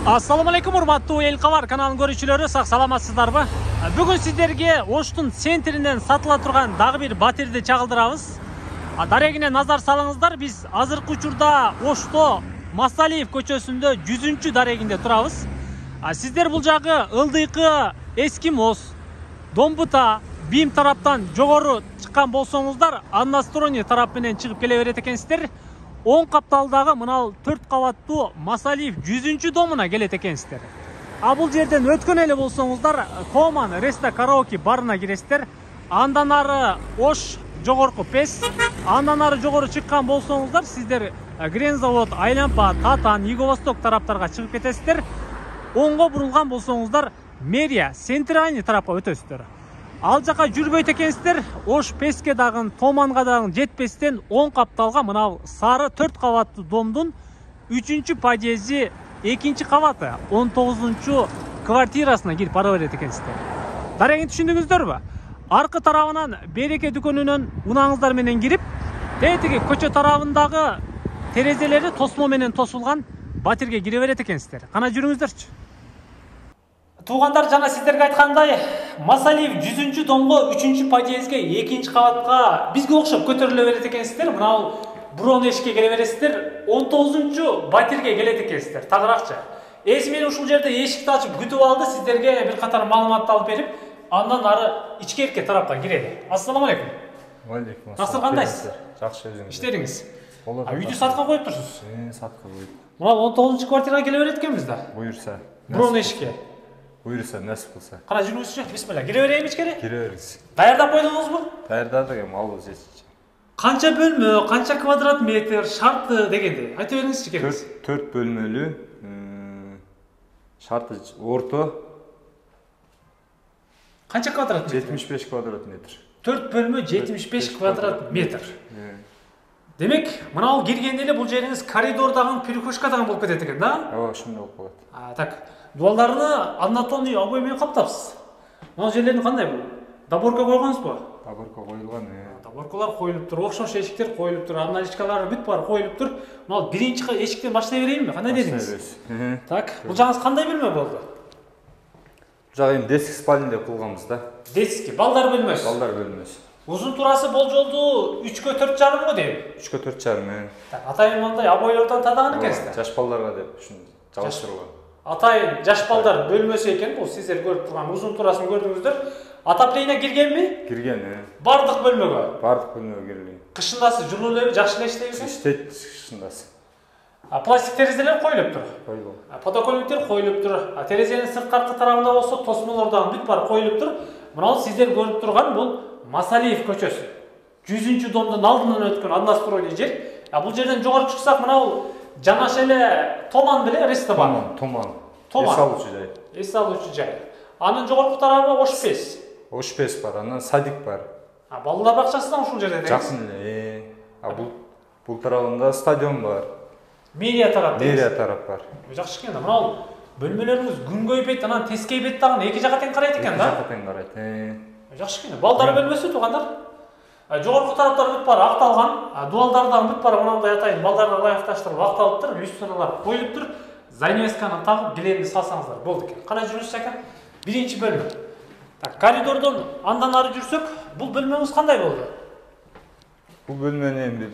Assalamu алейкум, урматтуу эл кабар каналынын көрүүчүлөрү, сак саламатсыздарбы? Бүгүн сиздерге Оштун центринен сатыла турган дагы бир батирди чагылдырабыз. Дарегине назар салыңыздар, биз азыркы учурда Ошто Масалиев көчөсүндө 100-чү дарегинде турабыз. Сиздер бул жагы ылдыйкы Эскимос, Домбута, Бим тараптан жогору чыккан болсоңуздар, Анастрони тарап менен чыгып келе берет экенсиздер. 10 капталдагы мынал 4 кабаттуу Масалиев 100-чү домуна келет экенсиздер. Бул жерден өткөн эле болсоңуздар, Коман Реста караоке барына киресиздер. Андан ары Ош жогорку Пес, андан ары жогору чыккан болсоңуздар, сиздер Грензавод, Айлампа, Татан, Юго-Восток тараптарга чыгып кетесиздер. Оңго бурулган болсоңуздар, Мерия, Центральный тарапка өтөсүздөр. Ал жака жүрбөйт экенсиздер, Ош Песке дагы, Томанга дагы жетпестен 10 капталга мынау сары 4 кабаттуу домдун 3-чү подъезди 2-чи кабаты 19-чу квартирасына кирип бара берет экенсиздер. Дарегин түшүндүңүздөрбү? Аркы тарабынан Береке дүкөнүнөн унаңыздар менен кирип, тетиги көчө тарабындагы терезелери тосмо менен тосулган батирге кире берет экенсиздер. Кана жүрүңүздөрчү. Туғандар, жана сиздерге айткандай, Масалиев 100-чү домго 3-чү подъездге 2-чи кабатка бизге окшоп көтөрүлө берет экенсиздер. Мына бурон эшикке келе бересиздер, 19-чу батирге келет экенсиздер. Тагыракчы. Эсмени ушул жерде эшикти ачып күтүп алды, сиздерге бир катар маалыматты алып берип, андан ары ичкерки тарапка кирели. Ассаламу алейкум. Алейкум. Насыр кандайсыздар? Жакшы өзүңүз. Иштериңиз? Үйдү сатка коюп турсуз? Сатка коюп. Мына 19-чу квартирага келе берет экенбиз да. Буюрса. Бурон эшикке. Буюрса, насип кылса. Кана жүрүңүзчү? Бисмилла. Кире берейин ичкери? Кире бериңиз. Даярдап койдуңузбу? Даярдадык эми, алып жечичи. Канча бөлмө, канча квадрат метр, шарты дегенди айта бериңизчи келиңиз. 4 бөлмөлүү, шарты орто. Канча квадрат метр? 75 квадрат метр. 4 бөлмө 75 квадрат метр. Демек, мынау киргенде эле бул жериңиз коридордагы перекушкадагы болуп кетет экен да? Ооба, ошондой болуп калат. Так. Дуалдарны однотонный обой менен каптапсыз. Мына жерлерин кандай бул? Доборка койгонсузбу? Доборка коюлган. Доборкалар коюлуп тур, окшош эшиктер коюлуп тур, аналичкалар бүт бар коюлуп тур. Мына биринчи эшиктен башлай берейинби? Кандай дедиңиз? Так, бул жагыңыз кандай бөлмө болду? Бул жагы эми детский спальня деп кылганбыз да. Детский, балдар бөлмөсү. Балдар бөлмөсү. Узун турасы болжолду 3-кө 4,5 го дейм. 3-кө 4,5. Так, атайын мындай обойлордон тадаган экенсиздер. Жаш балдарга деп ушун жабыштырылган. Атайын жаш балдар бөлмөсү экен, бул сиздер көрүп турган узун турасын көрдүңүздөр. Отопление киргенби? Кирген. Бардык бөлмөгө. Бардык бөлмөгө кирген. Кышындасы жылуу эле жакшы эле иштейби? Иштейт кышындасы. Пластик терезелер коюлуп тур. Коюлган. Подоконниктер коюлуп тур. Терезенин сырткаркы тарабында болсо тосмолор дагы бүт бар коюлуп тур. Мына сиздер көрүп турган бул Масалиев көчөсү. 100-чү домдун алдынан өткөн Анастрони жер. Бул жерден жогору чыксак, мына жанаша эле Томан беле Реста бар. Томан. Эс алуучу жай. Эс алуучу жай. Анын жогорку тарабы Ош Пес. Ош Пес бар, анан садик бар. Балдар бакчасы да ушул жерде. Жакын эле. Бул тарабында стадион бар. Мерия тарап. Мерия тарап бар. Жакшы экен да. Мына бөлмөлөрүңүз күнгөй бет, анан тескей бет дагы эки жака тең карайт экен да. Эки жака тең карайт. Жакшы экен. Балдар бөлмөсү туугандар. Жогорку тараптар бүт бар акталган. Дуалдар дагы бүт бар, мындай атайын балдарга ылайыкташтырып акталыптыр, люстралар коюлуптур. Занавесканы тагып гелени салсаңыздар болду экен. Кана жүрүңүз экен. Биринчи бөлмө. Так, коридордон андан ары жүрсөк, бул бөлмөңүз кандай болду? Бул бөлмөнү эми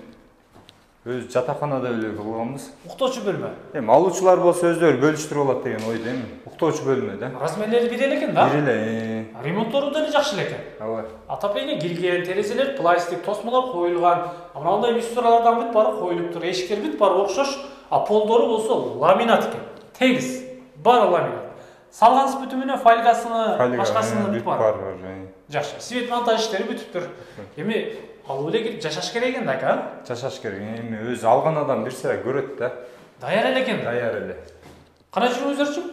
өз жатаканада эле кылганбыз. Уктоочу бөлмө. Эми алуучулар болсо өздөрү бөлүштүрүп алат деген ойдо эми. Уктоочу бөлмө да. Размерлери бир эле экен да? Бир эле. Ремонттору деле жакшы эле экен. Ооба. Отопление кирген, терезелер пластик, тосмолор коюлган. Мындай люстралардан бүт бары коюлуп тур, эшиктер бүт бары окшош. Полдору болсо ламинат экен. Тегиз, бары ламинат. Салгансыз бүтүмүнө фольгасыны, башкасыны бүт бар. Жакшы. Свет монтаж иштери бүтүп тур. Эми алып эле кирип жашаш керек экен да, ака? Жашаш керек. Эми өзү алган адам бир сыра көрөт да. Даяр эле экен. Даяр эле. Кана жүрүңүздөрчү?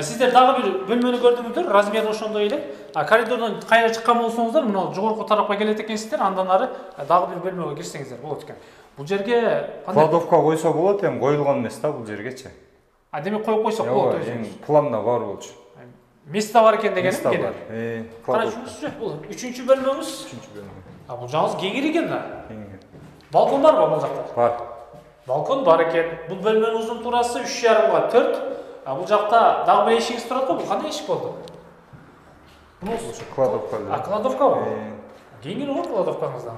Сиздер дагы бир бөлмөнү көрдүңүздөр, размери ошондой эле. Коридордон кайра чыккан болсоңуздар, мына жогорку тарапка келет экенсиздер, андан ары дагы бир бөлмөгө кирсеңиздер болот экен. Бул жерге кладовка койсо болот, эми коюлган эмес да бул жергечи. Демек коюп койсок болот өзү. Эми планда бар болчу. Место бар экен дегеним Место бар. Кана жүрүңүзчү? Бул 3-чү бөлмөңүз. 3-чү бөлмө. Бул жагыңыз кеңири экен да. Кеңири. Балкон барбы бул жакта? Бар. Балкон бар экен. Бул бөлмөнүн узун турасы 3,5 га 4. Бул жакта дагы бир эшигиңиз турат го. Бул кандай эшик болду? Кладовка. Кладовкабы? Кеңири го кладовкаңыздан.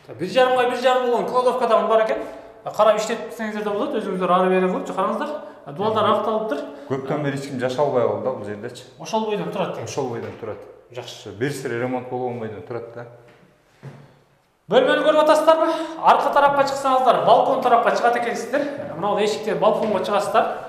1,5 ай 1,5 болгон кладовка дагы бар экен. Карап иштетсеңиздер да болот, өзүңүздөр ары бери кылып караңыздар. Дуалдар акталыптыр. Көптөн бери эч ким жашай албай калды да бул жердечи. Ошол бойдон турат дейм. Ошол бойдон турат. Жакшы. Бир сири ремонт болгон бойдон турат да. Бөлмөнү көрүп атасыздарбы? Арка тарапка чыксаңыздар, балкон тарапка чыгат экенсиздер. Мына эшиктен балконго чыгасыздар.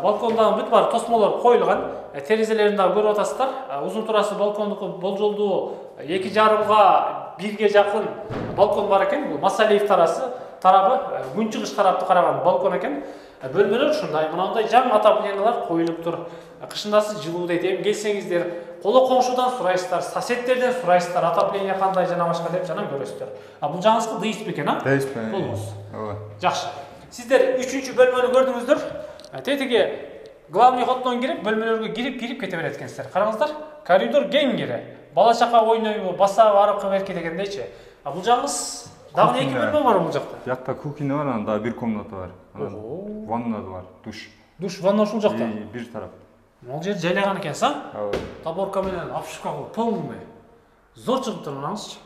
Балкондагы бүт бар тосмолор коюлган. Терезелерин дагы көрүп атасыздар. Узун турасы балкондуку болжолдуу 2,5га 1ге жакын балкон бар экен. Бул Масалиев тарабы күн чыгыш тарапты караган балкон экен. Бөлмөлөр ушундай, мынандай жаңы отоплениялар коюлуп тур. Кышындасы жылуу дейт. Эми келсеңиздер, коло коңшудан сурайсыздар, соседтерден сурайсыздар, отопление кандай жана башка деп жана көрөсүздөр. Бул жаңысыкы дыйыс бекен, а? Дыйыс. Болуңуз. Ооба. Жакшы. Сиздер 3-чү бөлмөнү көрдүңүздөр. Тетиги главный ходдон кирип, бөлмөлөргө кирип кете берет экенсиздер. Караңыздар, коридор кең кире. Бала чака ойнойбу, басабы арыкка берки дегендейчи. Бул жаңыз дагы 2 бөлмө бар бул жакта. Жакта кухня бар, анда бир комната бар. Ванна бар, душ. Душ, ванна ушул жакта. Бир тарап. Могу жер жайлаган экенсиз, а? Ооба. Таборка менен обшивка кылып, полный. Зор чыгып тур мынаңызчы.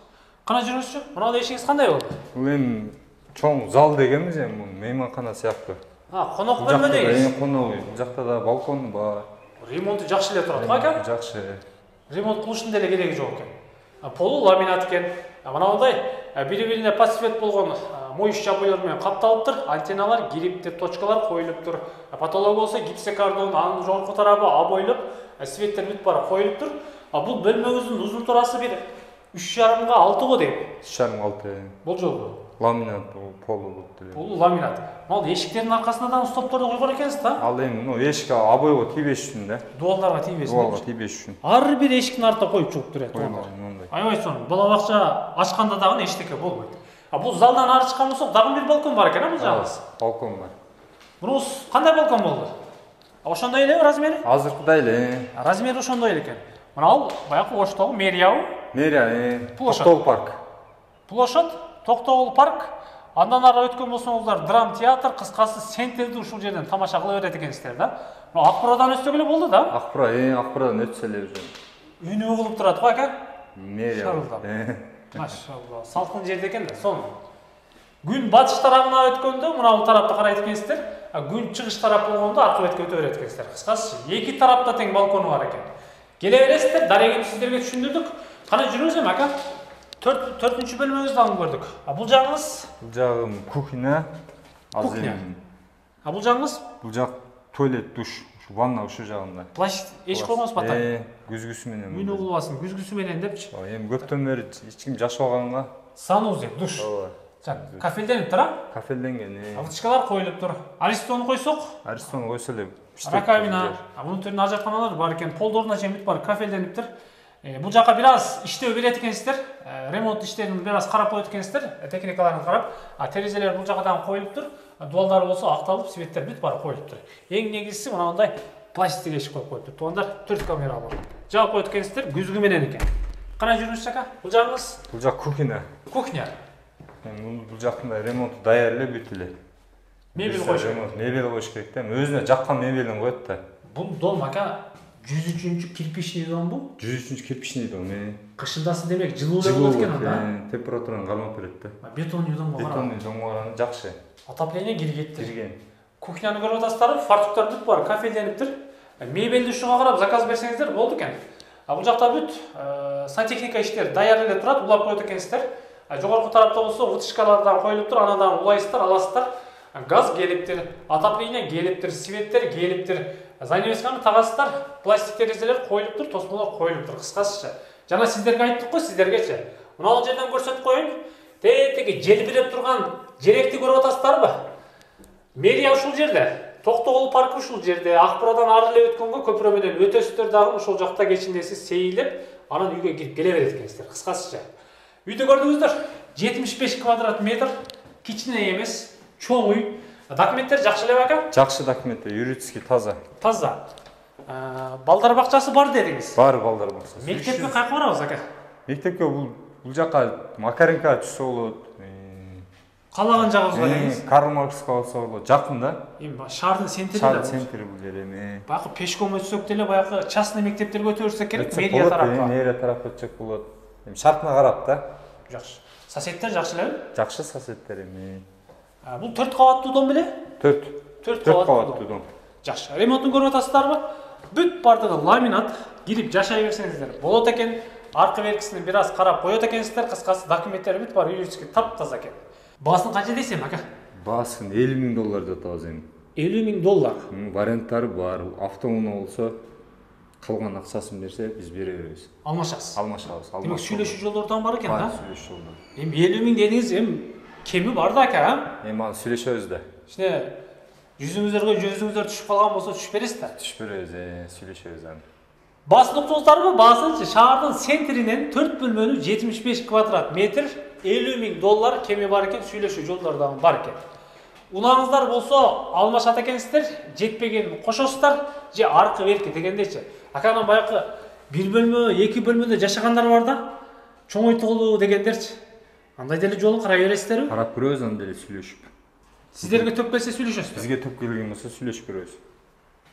Кана жүрүңүзчү? Мына эшигиңиз кандай болду? Бул эми чоң зал дегенбиз эми, бул мейманкана сыяктуу. Конок бөлмө дегенсиз. Конок. Бул жакта да балкон бар. Ремонту жакшы эле турат го ака? Жакшы. Ремонт кылыштын деле кереги жок экен. Полу ламинат экен. Мынандай бири-бирине подсвет болгон моющий обойлор менен капталыптыр. Антенналар, гириптер, точкалар коюлуптур. Потолок болсо гипсокартон, анын жогорку тарабы обойлуп, светтер бүт бары коюлуптур. Бул бөлмөбүздүн узун турасы бир 3,5га 6 го дейм. 3,5-6. Болжолду. Ламинат полу болуп деле. Полу ламинат. Мал эшиктердин аркасына дагы стопторду койгон экенсиз да? Ал эми эшикке обойго тийбеш үчүн да. Дуалдарга тийбесин. Дуалга тийбеш үчүн. Ар бир эшиктин артына коюп чыгып турат. Мындай. Аябай сонун. Бала бакча ачканда дагы эчтеке болбойт. Бул залдан ары чыккан болсок дагы бир балкон бар экен, а бул жагыбыз? Балкон бар. Бунуз кандай балкон болду? Ошондой эле размери? Азыркыдай эле. Размери ошондой эле экен. Мына ал баягы Оштогу мэриябы? Мэрия, Площадь. Токтогул парк. Площадь, Токтогул парк. Андан ары өткөн болсоңуздар драм театр, кыскасы центрди ушул жерден тамаша кыла берет экенсиздер да. Мына Акбурадан өтсөк эле болду да? Акбурадан өтсө эле уже. Үнү кылып турат го ака? Мэрия. Машалла, салкын жерде экен да, сонун. Күн батыш тарабына өткөндө мына бул тарапта карайт экенсиздер. Күн чыгыш тарап болгондо аркы бетке өтө берет экенсиздер. Кыскасы, эки тарапта тең балкону бар экен. Келе бересиздер, дарегин сиздерге түшүндүрдүк. Кана жүрүңүз эми ака. 4-чү бөлмөңүздү алып көрдүк. Бул жагыңыз? Бул жагым кухня. Кухня. Бул жагыңыз? Бул жак туалет, душ, ванна ушул жагында. Плащ эч койгонсуз бата? Күзгүсү менен. Үйнү кылбасын, күзгүсү менен депчи. Эми көптөн бери эч ким жашабаганга. Санузел, душ. Ооба. Кафелденип тур, а? Кафелденген. Вытычкалар коюлуп тур. Аристону койсок? Аристону койсо эле. Раковина, мунун түрүнүн ажатканалары бар экен. Полдоруна чейин бүт бар кафелдениптир. Бул жака бир аз иштөө берет экенсиздер. Ремонт иштерин бир аз карап коет экенсиздер. Техникаларын карап, терезелер бул жагадан коюлуптур. Дуалдары болсо акталып, светтер бүт бары коюлуптур. Эң негизгиси мындай пластик эшик коюп коюптур. Тугандар 4 камера бар. Жаап коет экенсиздер, күзгү менен экен. Кана жүрүңүз ака? Бул жагыңыз? Бул жак кухня. Кухня. Бул жактын ремонту даяр эле бүт эле. Мебель коюш керек. Мебель коюш керек да. Өзүнө жаккан мебелин коет да. Бул дом ака 103-чү кирпичный дом бу? 103-чү кирпичный дом. Кышындасы демек жылуу эле болот экен анда. Температураны кармап берет да. Бетонный домго карап. Бетонный домго караганда жакшы. Отопление кирген. Кирген. Кухняны көрүп атасыздар, фартуктар бүт бар, кафелдениптир. Мебелди ушуга карап заказ берсеңиздер болду экен. Бул жакта бүт сантехника иштер даяр эле турат, улап коет экенсиздер. Жогорку тарапта болсо вытычкалардан коюлуптур, анадан улайсыздар, аласыздар. Газ келиптир, отопление келиптир, светтер келиптир. Занавесканы тагасыздар, пластик терезелер коюлуптур, тосмолор коюлуптур. Кыскасыча, жана сиздерге айттык го, сиздергечи. Мына жерден көрсөтүп коеюн. Тетиги желбиреп турган жеректи көрүп атасыздарбы? Мэрия ушул жерде. Токтогул паркы ушул жерде. Акбурадан ары эле өткөнгө көпүрө менен өтөсүздөр дагы ушул жакта кечиндеси сейилип, анан үйгө кирип келе берет экенсиздер. Кыскасыча. Үйдү көрдүңүздөр. 75 квадрат метр, кичине эмес, чоң үй. Документтер жакшы элеби ака? Жакшы документтер, юридически таза. Таза. Балдар бакчасы бар дедиңиз. Бар балдар бакчасы. Мектепке кайка барабыз ака? Мектепке бул жака Макаренко түшсө болот. Каалаган жагыңызга келиңиз. Карл Маркске алса болот. Жакын да. Эми шаардын центри Шаар да. центри бул жер эми. Баягы пешком өтсөк деле баягы частный мектептерге өтө берсек керек, Өтсөк мэрия болот, тарапка. мэрия тарапка өтсөк болот. Эми шартына карап да. Жакшы. Соседтер жакшы элеби? Жакшы соседтер эми. Бул 4 кабаттуу дом беле? 4 кабаттуу кабаттуу дом. Жакшы. Ремонтун көрүп атасыздарбы? Бүт бардыгы ламинат. Кирип жашай берсеңиздер болот экен. Аркы беркисин бир аз карап коет экенсиздер. Кыскасы документтери бүт бар, юридически таптаза экен. Баасын канча дейсиң, ака? Баасын $50,000 деп атабыз эми. $50,000. Варианттары бар. Автоунаа болсо калган акчасын берсе биз бере беребиз. Алмашасыз. Алмашабыз. Демек сүйлөшүү жолдору бар экен да? Сүйлөшүү жолдору. Эми 50,000 дедиңиз, эми кеми бар да ака, а? Эми аны сүйлөшөбүз да. Ишне жүзүңүздөр түшүп калган болсо түшүп бересиз да. Түшүп беребиз, сүйлөшөбүз аны. Баасын уктуңуздарбы? Баасынчы шаардын центринен 4 бөлмөлүү 75 квадрат метр $50,000 кеми бар экен, сүйлөшүү жолдору да бар экен. Унааңыздар болсо алмашат экенсиздер, жетпеген кошосуздар же аркы берки дегендейчи. Аканын баягы 1 бөлмө, 2 бөлмөдө жашагандар бар да, чоңойтулуу дегендерчи. Андай деле жолун карай бересиздерби? Карап көрөбүз аны деле сүйлөшүп. Сиздерге төп келсе сүйлөшөсүздөр. Бизге төп келген болсо сүйлөшүп көрөбүз.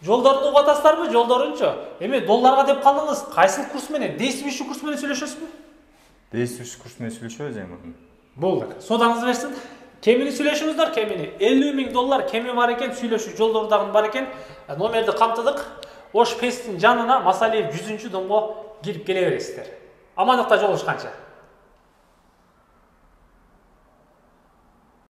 Жолдорду угуп атасыздарбы? Жолдорунчу. Эми долларга деп калдыңыз. Кайсы курс менен? Действующий курс менен сүйлөшөсүзбү? Действующий курс менен сүйлөшөбүз эми. Болду. Содаңызды берсин. Кемини сүйлөшүңүздөр, кемини. $50,000 кеми бар экен, сүйлөшүү жолдору дагы бар экен. Номерди камтыдык. Ош Пестин жанына Масалиев 100-домго кирип келе бересиздер. Амандыкта жолугушканча.